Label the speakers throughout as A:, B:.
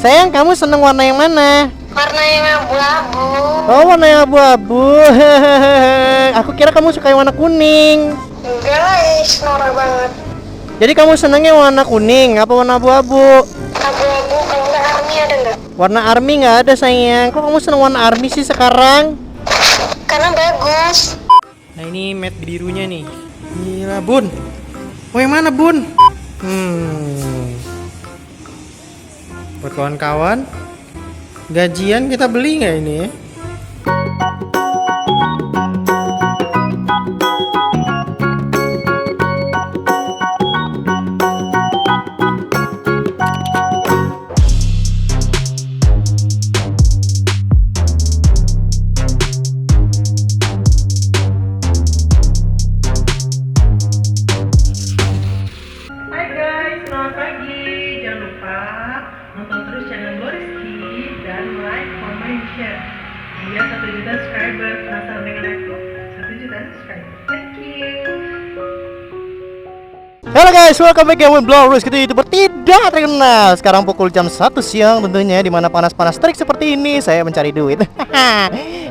A: Sayang, kamu seneng warna yang mana?
B: Warna yang abu-abu.
A: Oh, warna yang abu-abu. Aku kira kamu suka yang warna kuning.
B: Enggak lah, norak banget.
A: Jadi kamu senengnya warna kuning apa warna abu-abu?
B: Abu-abu, kalau nggak army ada nggak?
A: Warna army nggak ada sayang. Kok kamu seneng warna army sih sekarang?
B: Karena bagus.
A: Nah ini mat birunya nih. Gila bun. Oh yang mana bun? Buat kawan-kawan, gajian kita beli nggak ini ya? Hai guys, selamat pagi. Jangan lupa nonton terus channel Gloriski dan like, comment, share. Biar 1 juta subscriber. Penasaran dengan aku? 1 juta subscriber. Thank you. Halo guys, welcome back again with Gloriski, YouTuber tidak terkenal. Sekarang pukul jam 1 siang tentunya, dimana panas-panas terik seperti ini saya mencari duit.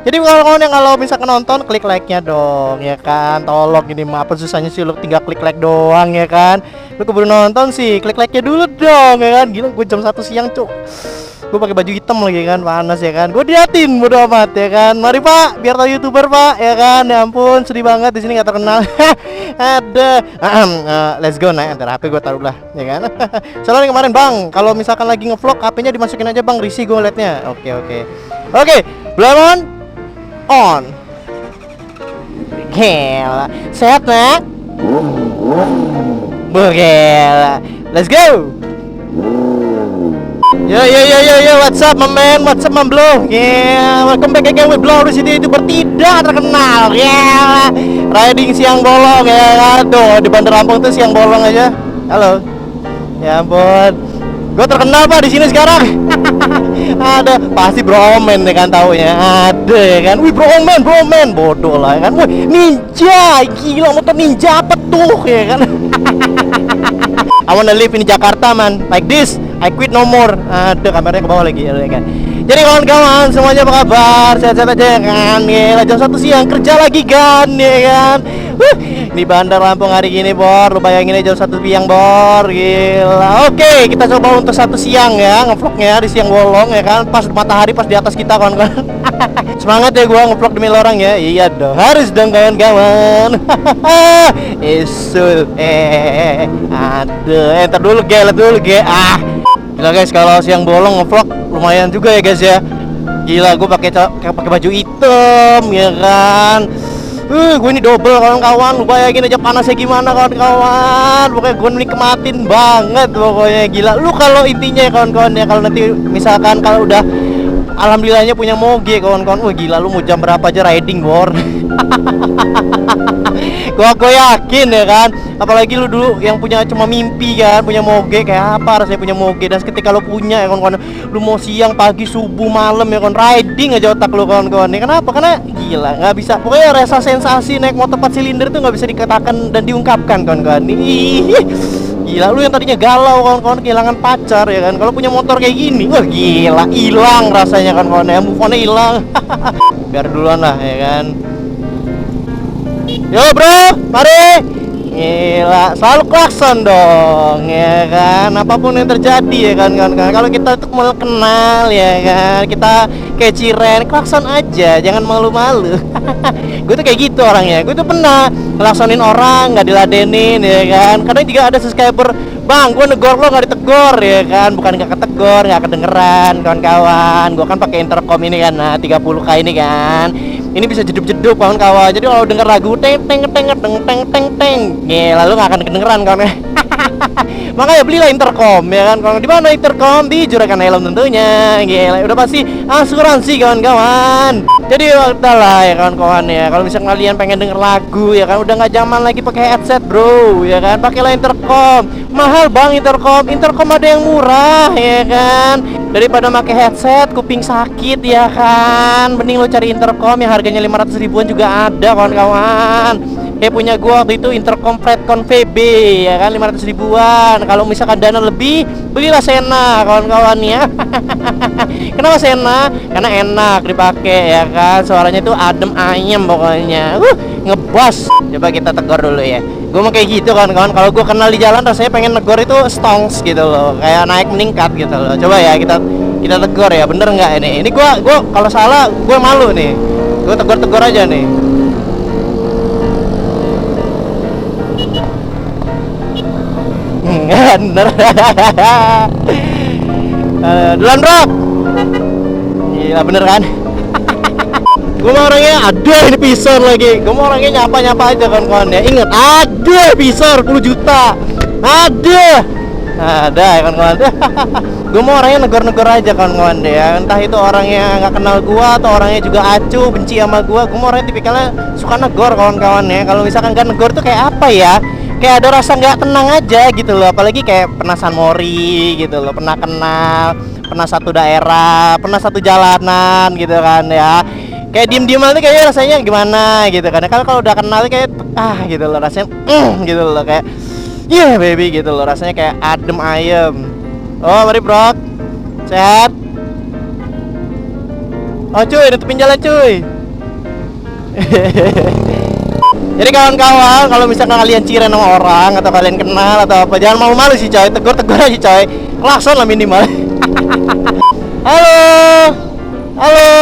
A: Jadi kalau misalkan nonton, klik like-nya dong, ya kan? Tolong ini mah apa susahnya sih, lu tinggal klik like doang, ya kan? Lu keburu nonton sih, klik like-nya dulu dong, ya kan? Gila, gue jam 1 siang, cuk. Gue pakai baju hitam lagi kan, panas ya kan? Gue diatin bodo amat ya kan? Mari Pak, biar tahu YouTuber Pak, ya kan? Ya ampun, sedih banget di sini nggak terkenal. Ada, let's go naik antar HP gue taruh lah, ya kan? Soalnya kemarin Bang, kalau misalkan lagi ngevlog, HP-nya dimasukin aja Bang, risih gue liatnya. Oke, belum on. Gila, sehat nak? Gila, let's go. Yo, what's up my man, what's up my bro? Yeah, welcome back again with Blowers, ini YouTuber tidak terkenal. Yeah, riding siang bolong ya kan? Tuh di Bandar Lampung tuh siang bolong aja. Halo. Ya ampun, gue terkenal Pak di sini sekarang. Ada pasti bromen ya kan, taunya ada ya kan. Wih bromen bodoh lah ya kan. Wih ninja, gila motor ninja apa tuh ya kan. I wanna live in Jakarta man, like this. I quit no more. Ada kameranya ke bawah lagi ya kan. Jadi kawan-kawan semuanya apa kabar? Sehat-sehat aja ya kan? Gila jam 1 siang kerja lagi kan ya kan. Di Bandar Lampung hari gini Bor, lu bayangin aja jam 1 siang Bor. Gila. Oke, kita coba untuk 1 siang ya, ngevlognya di siang bolong ya kan. Pas matahari pas di atas kita kawan-kawan. Semangat ya gua ngevlog demi orang ya. Iya dong, harus dong kawan-kawan. Isul. Aduh, entar dulu ge. Gila guys, kalau siang bolong ngevlog lumayan juga ya guys ya. Gila, gue pakai baju hitam ya kan. Gue ini double kawan-kawan. Lu bayangin aja panasnya gimana kawan-kawan. Pokoknya gue nikmatin banget pokoknya gila. Lu kalau intinya ya kawan-kawan ya, kalau nanti misalkan kalau udah alhamdulillahnya punya moge kawan-kawan, wah gila lu mau jam berapa aja riding Bor. Gue yakin ya kan, apalagi lu dulu yang punya cuma mimpi kan, punya moge kayak apa rasanya punya moge. Dan ketika lu punya ya kawan-kawan, lu mau siang, pagi, subuh, malam ya kan, riding aja otak lu kawan-kawan ya. Kenapa? Karena gila nggak bisa, pokoknya rasa sensasi naik motor 4 silinder itu nggak bisa dikatakan dan diungkapkan kawan-kawan. Gila, lu yang tadinya galau kawan-kawan kehilangan pacar ya kan, kalau punya motor kayak gini, wah gila, hilang rasanya kawan-kawan ya, move on-nya hilang. Biar duluan lah ya kan. Yo bro, mari. Gila, selalu klakson dong ya kan, apapun yang terjadi ya kan. Kalau kita tuh mau kenal ya kan, kita kayak Ciren, klakson aja, jangan malu-malu. Gue tuh kayak gitu orangnya, gue tuh pernah klaksonin orang nggak diladenin ya kan. Kadang juga ada subscriber, bang gue negor lo nggak ditegor ya kan, bukan nggak ketegor, nggak kedengeran kawan-kawan. Gue kan pakai intercom ini kan, nah 30K ini kan, ini bisa jedup-jedup kawan-kawan. Jadi kalau denger lagu teng gila lu nggak akan kedengeran kawan. Makanya belilah intercom ya kan. Kalau di mana intercom? Di Juragan Helm tentunya. Gila, udah pasti asuransi kawan-kawan. Jadi udahlah ya kawan-kawan ya. Kalau misalnya kalian pengen denger lagu ya kan, udah nggak zaman lagi pakai headset bro ya kan. Pakailah intercom. Mahal bang intercom. Intercom ada yang murah ya kan. Daripada pakai headset kuping sakit ya kan, mending lo cari intercom yang harganya 500 ribuan juga ada kawan-kawan. Kayak punya gua waktu itu intercom Fredcon VB ya kan 500 ribuan. Kalau misalkan dana lebih, belilah Sena kawan-kawan ya. Kenapa Sena? Karena enak dipakai ya kan. Suaranya itu adem ayem pokoknya. Ngebos. Coba kita tegur dulu ya. Gua mau kayak gitu kawan-kawan. Kalau gua kenal di jalan rasanya pengen negor itu stongs gitu loh. Kayak naik meningkat gitu loh. Coba ya kita tegur ya. Bener nggak ini? Ini gua kalau salah gua malu nih. Gua tegur aja nih. Bener. Duluan bro. Gila bener kan. Gue mau orangnya ada ini pisor lagi. Gue mau orangnya nyapa aja kawan-kawan ya. Ingat ada pisor 10 juta. Ada ya kawan-kawan. Gue mau orangnya negor aja kawan-kawan deh ya. Entah itu orangnya nggak kenal gua atau orangnya juga acuh benci sama gua. Gue mau orangnya tipikalnya suka negor kawan-kawan ya. Kalau misalkan nggak negor tuh kayak apa ya? Kayak ada rasa nggak tenang aja gitu loh. Apalagi kayak pernah San Mori gitu loh, pernah kenal, pernah satu daerah, pernah satu jalanan gitu kan ya. Kayak diem aja kayaknya rasanya gimana gitu kan. Kalau udah kenal kayak gitu loh rasanya gitu loh kayak baby gitu loh rasanya kayak adem ayem. Oh mari bro, sehat. Oh cuy, nutupin jalan cuy. Jadi kawan-kawan, kalau misalkan kalian ciren sama orang atau kalian kenal atau apa, jangan malu-malu sih coy, tegur aja coy, klakson lah minimal. Halo,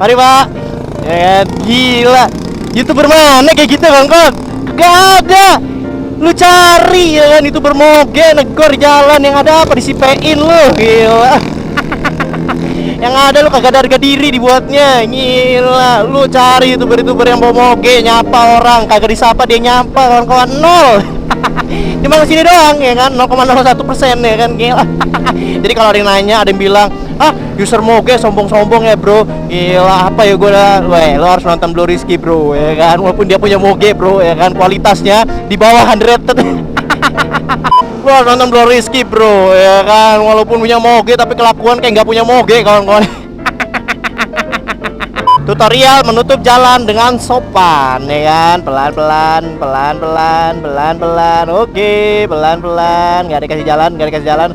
A: mari pak. Ya, gila, YouTuber mana kayak gitu kawan-kawan? Gak ada. Lu cari ya kan, YouTuber moge negor di jalan, yang ada apa disipein lu, gila. Yang ada lu kagak ada harga diri dibuatnya. Gila, lu cari youtuber yang bawa moge nyapa orang, kagak disapa dia nyapa kawan-kawan, nol. Cuma sini doang ya kan, 0,01% ya kan, gila. Jadi kalau ada yang nanya, ada yang bilang, user moge sombong-sombong ya bro. Gila, apa ya gue dah. Weh, lo harus nonton Blue Rizky bro ya kan. Walaupun dia punya moge bro ya kan, kualitasnya di bawah 100. Lo harus nonton Blue Rizky bro ya kan. Walaupun punya moge tapi kelakuan kayak nggak punya moge kawan-kawan. Tutorial menutup jalan dengan sopan ya kan. Pelan-pelan. Oke, pelan-pelan. Nggak dikasih jalan.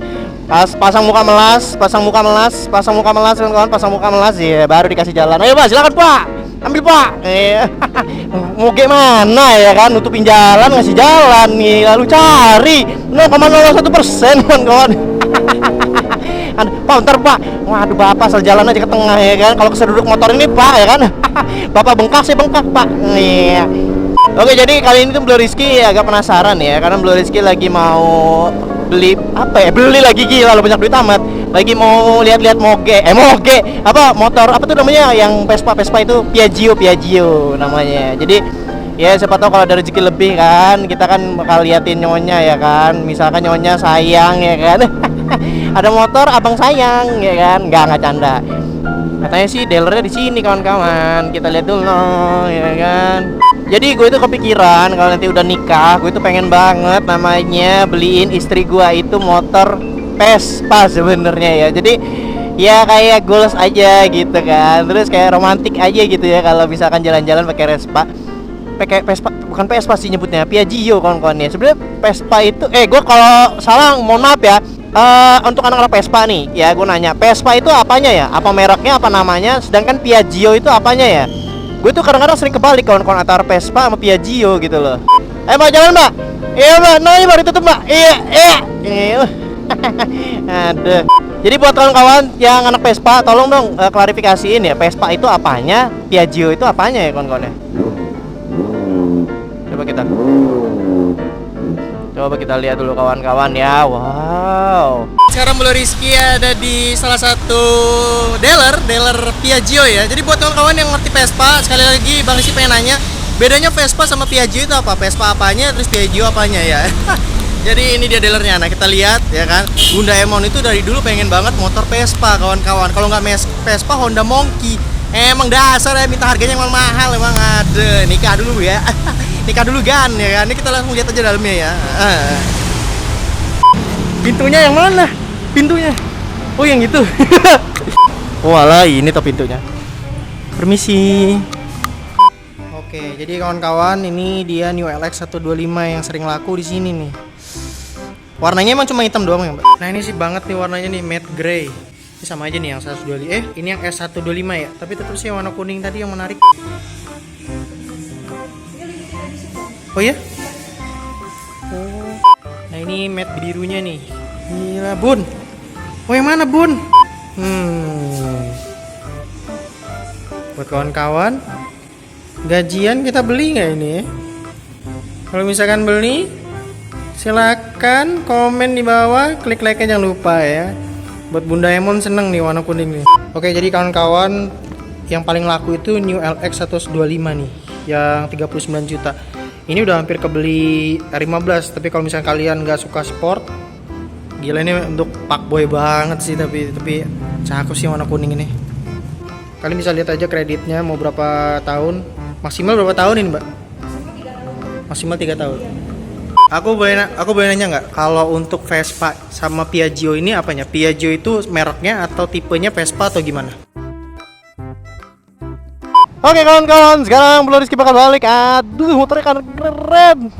A: Pasang muka melas kawan-kawan, pasang muka melas ya baru dikasih jalan. Ayo pak, silakan pak, ambil pak. Moge mana ya kan, nutupin jalan ngasih jalan nih, lalu cari 0,01% kawan-kawan. Pak bentar pak, waduh bapak asal jalan aja ke tengah ya kan. Kalau keseduduk motor ini pak ya kan. Bapak bengkak pak. Iya. Oke, jadi kali ini tuh Blue Rizky agak penasaran ya, karena Blue Rizky lagi mau beli lagi, gila lo banyak duit amat. Lagi mau lihat-lihat moge motor apa tuh namanya, yang Vespa itu Piaggio namanya. Jadi ya siapa tahu kalau ada rezeki lebih kan, kita kan bakal liatin nyonya ya kan. Misalkan nyonya sayang ya kan. Ada motor abang sayang ya kan, nggak canda. Katanya sih dealernya di sini kawan-kawan. Kita lihat dulu ya kan. Jadi gue itu kepikiran kalau nanti udah nikah, gue itu pengen banget namanya beliin istri gue itu motor Vespa sebenarnya ya. Jadi ya kayak goals aja gitu kan. Terus kayak romantis aja gitu ya kalau misalkan jalan-jalan pakai Vespa, bukan Vespa sih nyebutnya, Piaggio kawan-kawan ya. Sebenarnya Vespa itu gue kalau salah mohon maaf ya. Untuk anak-anak Vespa nih ya, gue nanya Vespa itu apanya ya? Apa mereknya, apa namanya? Sedangkan Piaggio itu apanya ya? Gue tuh kadang-kadang sering kebalik kawan-kawan antara Vespa sama Piaggio gitu loh. Mbak jalan mbak. Iya mbak, nah ini baru tutup mbak. Iya. Aduh. Jadi buat kawan-kawan yang anak Vespa, tolong dong klarifikasiin ya, Vespa itu apanya, Piaggio itu apanya ya kawan-kawan ya. Coba kita lihat dulu kawan-kawan ya. Wow. Sekarang Blue Rizky ada di salah satu dealer Piaggio ya. Jadi buat kawan-kawan yang ngerti Vespa, sekali lagi Bang Rizky pengen nanya, bedanya Vespa sama Piaggio itu apa? Vespa apanya, terus Piaggio apanya ya? Jadi ini dia dealernya. Nah kita lihat ya kan, Bunda Emon itu dari dulu pengen banget motor Vespa kawan-kawan. Kalau nggak Vespa, Honda Monkey. Emang dasar ya, minta harganya yang mahal emang. Ada nikah dulu ya. Nikah dulu kan ya kan. Ini kita langsung lihat aja dalamnya ya. Pintunya yang mana? Pintunya. Oh yang itu. Walah ini tuh pintunya. Permisi. Oke, jadi kawan-kawan, ini dia New LX 125 yang sering laku di sini nih. Warnanya emang cuma hitam doang ya, Mbak? Nah, ini sih banget nih warnanya nih, matte gray. Ini sama aja nih yang 125. Ini yang S125 ya, tapi tetap sih warna kuning tadi yang menarik. Oh ya? Oh. Nah, ini matte birunya nih. Gila, Bun. Oh, yang mana, Bun? Buat kawan-kawan, gajian kita beli nggak ini ya? Kalau misalkan beli, silakan komen di bawah, klik like-nya jangan lupa ya. Buat Bunda Emon seneng nih warna kuning nih. Oke, jadi kawan-kawan, yang paling laku itu New LX 125 nih, yang 39 juta. Ini udah hampir kebeli R15, tapi kalau misalkan kalian nggak suka sport, gila ini untuk fuckboy banget sih, tapi cakep sih warna kuning ini. Kalian bisa lihat aja kreditnya mau berapa tahun, maksimal berapa tahun ini, Mbak? Maksimal 3 tahun. Aku boleh nanya nggak, kalau untuk Vespa sama Piaggio ini apanya? Piaggio itu mereknya atau tipenya Vespa atau gimana? Oke kawan-kawan, sekarang Bro Rizky bakal balik. Aduh, motornya kan keren.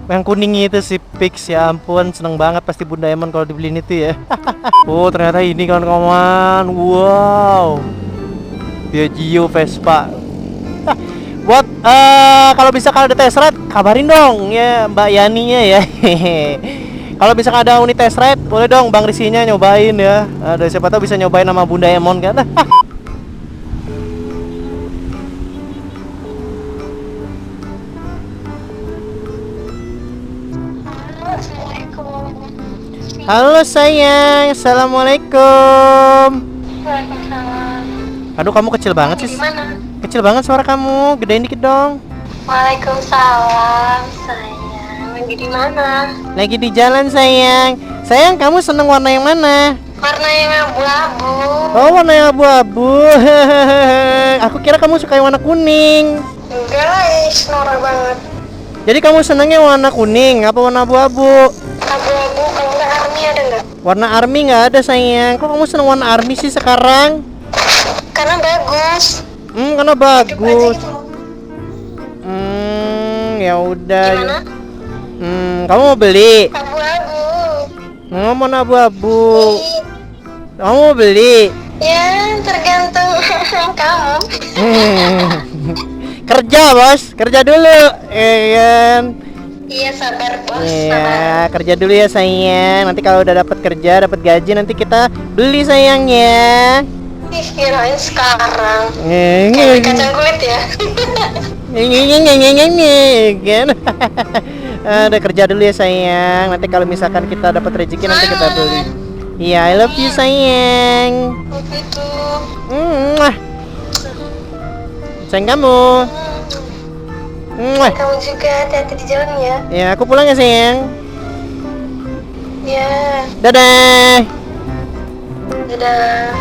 A: Yang kuning itu si Pix, ya ampun, seneng banget pasti Bunda Emon kalau dibeliin itu ya. Oh, ternyata ini kawan-kawan. Wow. Piaggio Vespa. Buat kalau bisa ada test ride, kabarin dong ya Mbak Yani-nya ya. Kalau bisa ada unit test ride, boleh dong Bang Risinya nyobain ya. Ada siapa tahu bisa nyobain sama Bunda Emon kan. Halo sayang, assalamualaikum.
B: Waalaikumsalam.
A: Aduh, kamu kecil banget sih.
B: Gimana?
A: Kecil banget suara kamu, gedein dikit dong.
B: Waalaikumsalam sayang. Lagi di mana?
A: Lagi di jalan sayang. Sayang, kamu seneng warna yang mana?
B: Warna yang abu-abu.
A: Oh, warna yang abu-abu. Aku kira kamu suka yang warna kuning.
B: Enggak lah, norak banget.
A: Jadi kamu senengnya warna kuning apa warna abu-abu?
B: Abu-abu, kalau nggak army ada nggak?
A: Warna army nggak ada sayang. Kok kamu seneng warna army sih sekarang?
B: Karena bagus.
A: Karena
B: Hidup aja
A: bagus.
B: gitu.
A: Ya udah.
B: Gimana?
A: Kamu mau beli?
B: Abu-abu.
A: Mau abu-abu.
B: Ih,
A: Kamu mau beli?
B: ya tergantung kamu.
A: Kerja bos, kerja dulu, kan?
B: Iya sabar bos, sabar.
A: Iya, kerja dulu ya sayang. Nanti kalau udah dapat kerja, dapat gaji, nanti kita beli sayangnya.
B: Ih, kirain sekarang.
A: Kan?
B: Kayak kacang kulit ya.
A: Kan? Udah kerja dulu ya sayang. Nanti kalau misalkan kita dapat rezeki nanti kita beli. Iya, I love you sayang.
B: Begitu.
A: Mwah. Sayang kamu. Mwah.
B: Kamu juga hati-hati di jalan ya.
A: Ya, aku pulang ya sayang.
B: Ya,
A: Dadah.
B: dadah.